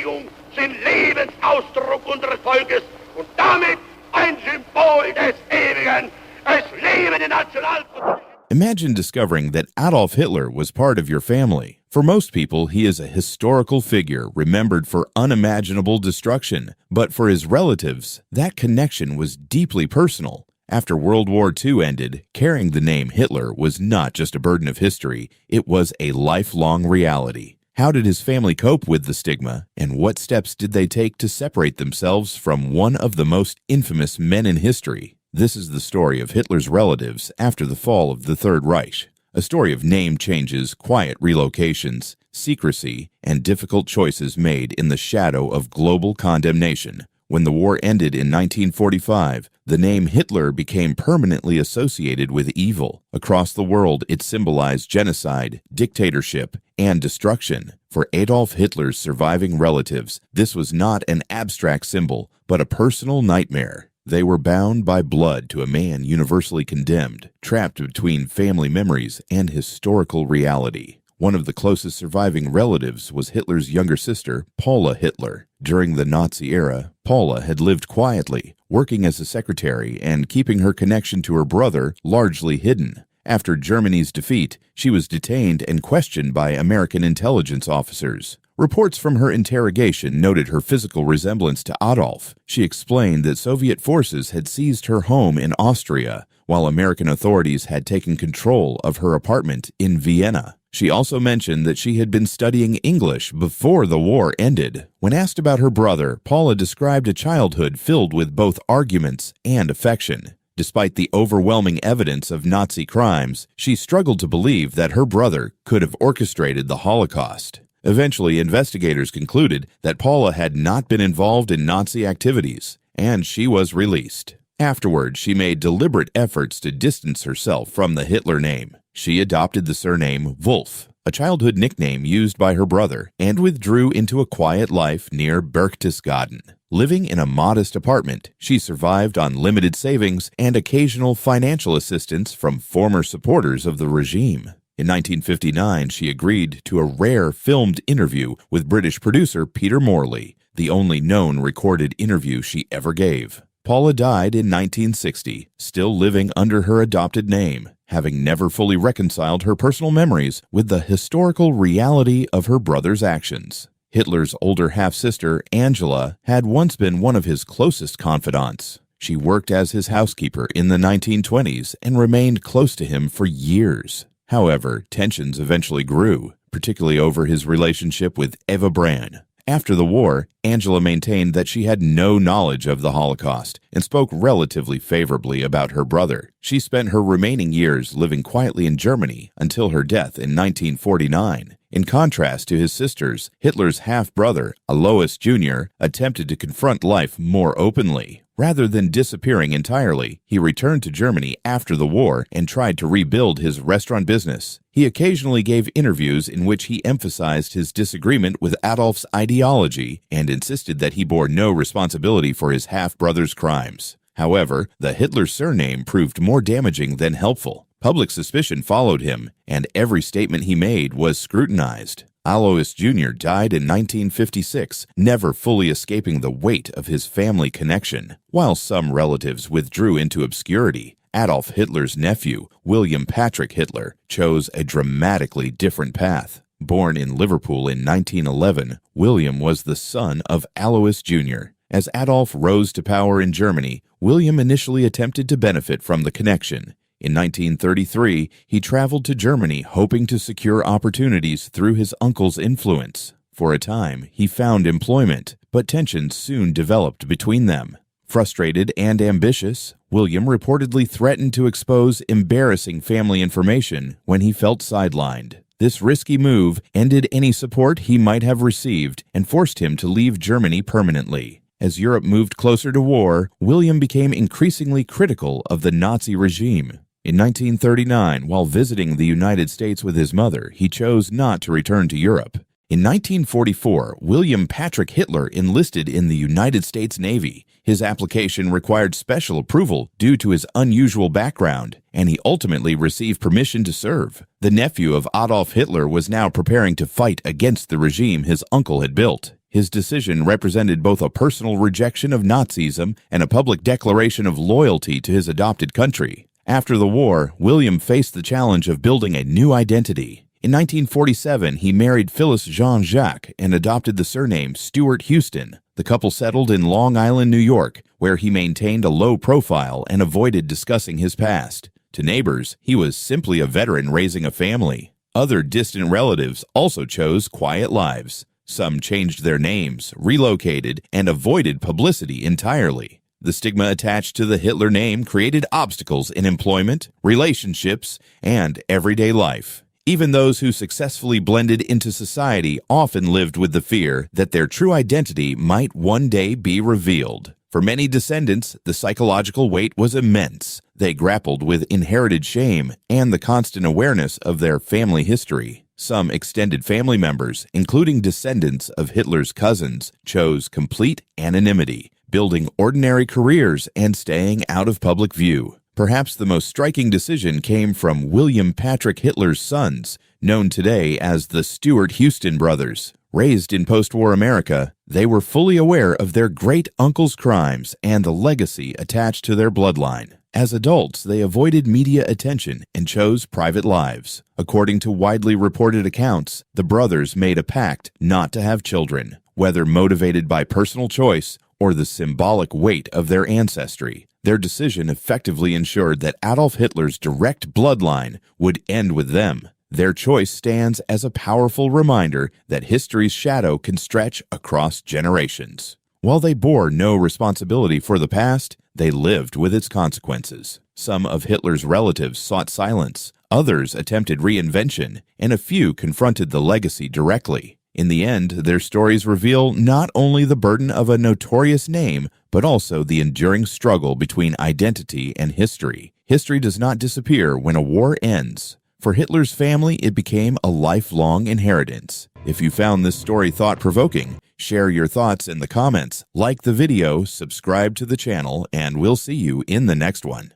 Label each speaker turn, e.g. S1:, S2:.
S1: Verteidigung sind Lebensausdruck unseres Volkes und damit ein Symbol des Ewigen. Es lebe die Nationalsozialismus.
S2: Imagine discovering that Adolf Hitler was part of your family. For most people, he is a historical figure remembered for unimaginable destruction. But for his relatives, that connection was deeply personal. After World War II ended, carrying the name Hitler was not just a burden of history, it was a lifelong reality. How did his family cope with the stigma, and what steps did they take to separate themselves from one of the most infamous men in history? This is the story of Hitler's relatives after the fall of the Third Reich. A story of name changes, quiet relocations, secrecy, and difficult choices made in the shadow of global condemnation. When the war ended in 1945, the name Hitler became permanently associated with evil. Across the world, it symbolized genocide, dictatorship, and destruction. For Adolf Hitler's surviving relatives, this was not an abstract symbol, but a personal nightmare. They were bound by blood to a man universally condemned, trapped between family memories and historical reality. One of the closest surviving relatives was Hitler's younger sister, Paula Hitler. During the Nazi era, Paula had lived quietly, working as a secretary and keeping her connection to her brother largely hidden. After Germany's defeat, she was detained and questioned by American intelligence officers. Reports from her interrogation noted her physical resemblance to Adolf. She explained that Soviet forces had seized her home in Austria, while American authorities had taken control of her apartment in Vienna. She also mentioned that she had been studying English before the war ended. When asked about her brother, Paula described a childhood filled with both arguments and affection. Despite the overwhelming evidence of Nazi crimes, she struggled to believe that her brother could have orchestrated the Holocaust. Eventually, investigators concluded that Paula had not been involved in Nazi activities, and she was released. Afterward, she made deliberate efforts to distance herself from the Hitler name. She adopted the surname Wolf, a childhood nickname used by her brother, and withdrew into a quiet life near Berchtesgaden. Living in a modest apartment, she survived on limited savings and occasional financial assistance from former supporters of the regime. In 1959, she agreed to a rare filmed interview with British producer Peter Morley, the only known recorded interview she ever gave. Paula died in 1960, still living under her adopted name, having never fully reconciled her personal memories with the historical reality of her brother's actions. Hitler's older half-sister, Angela, had once been one of his closest confidants. She worked as his housekeeper in the 1920s and remained close to him for years. However, tensions eventually grew, particularly over his relationship with Eva Braun. After the war, Angela maintained that she had no knowledge of the Holocaust and spoke relatively favorably about her brother. She spent her remaining years living quietly in Germany until her death in 1949. In contrast to his sisters, Hitler's half-brother, Alois Jr., attempted to confront life more openly. Rather than disappearing entirely, he returned to Germany after the war and tried to rebuild his restaurant business. He occasionally gave interviews in which he emphasized his disagreement with Adolf's ideology and insisted that he bore no responsibility for his half-brother's crimes. However, the Hitler surname proved more damaging than helpful. Public suspicion followed him, and every statement he made was scrutinized. Alois Jr. died in 1956, never fully escaping the weight of his family connection. While some relatives withdrew into obscurity, Adolf Hitler's nephew, William Patrick Hitler, chose a dramatically different path. Born in Liverpool in 1911, William was the son of Alois Jr. As Adolf rose to power in Germany, William initially attempted to benefit from the connection. In 1933, he traveled to Germany hoping to secure opportunities through his uncle's influence. For a time, he found employment, but tensions soon developed between them. Frustrated and ambitious, William reportedly threatened to expose embarrassing family information when he felt sidelined. This risky move ended any support he might have received and forced him to leave Germany permanently. As Europe moved closer to war, William became increasingly critical of the Nazi regime. In 1939, while visiting the United States with his mother, he chose not to return to Europe. In 1944, William Patrick Hitler enlisted in the United States Navy. His application required special approval due to his unusual background, and he ultimately received permission to serve. The nephew of Adolf Hitler was now preparing to fight against the regime his uncle had built. His decision represented both a personal rejection of Nazism and a public declaration of loyalty to his adopted country. After the war, William faced the challenge of building a new identity. In 1947, he married Phyllis Jean-Jacques and adopted the surname Stewart Houston. The couple settled in Long Island, New York, where he maintained a low profile and avoided discussing his past. To neighbors, he was simply a veteran raising a family. Other distant relatives also chose quiet lives. Some changed their names, relocated, and avoided publicity entirely. The stigma attached to the Hitler name created obstacles in employment, relationships, and everyday life. Even those who successfully blended into society often lived with the fear that their true identity might one day be revealed. For many descendants, the psychological weight was immense. They grappled with inherited shame and the constant awareness of their family history. Some extended family members, including descendants of Hitler's cousins, chose complete anonymity, building ordinary careers and staying out of public view. Perhaps the most striking decision came from William Patrick Hitler's sons, known today as the Stewart Houston brothers. Raised in post-war America, they were fully aware of their great-uncle's crimes and the legacy attached to their bloodline. As adults, they avoided media attention and chose private lives. According to widely reported accounts, the brothers made a pact not to have children, whether motivated by personal choice or the symbolic weight of their ancestry. Their decision effectively ensured that Adolf Hitler's direct bloodline would end with them. Their choice stands as a powerful reminder that history's shadow can stretch across generations. While they bore no responsibility for the past, they lived with its consequences. Some of Hitler's relatives sought silence, others attempted reinvention, and a few confronted the legacy directly. In the end, their stories reveal not only the burden of a notorious name, but also the enduring struggle between identity and history. History does not disappear when a war ends. For Hitler's family, it became a lifelong inheritance. If you found this story thought-provoking, share your thoughts in the comments, like the video, subscribe to the channel, and we'll see you in the next one.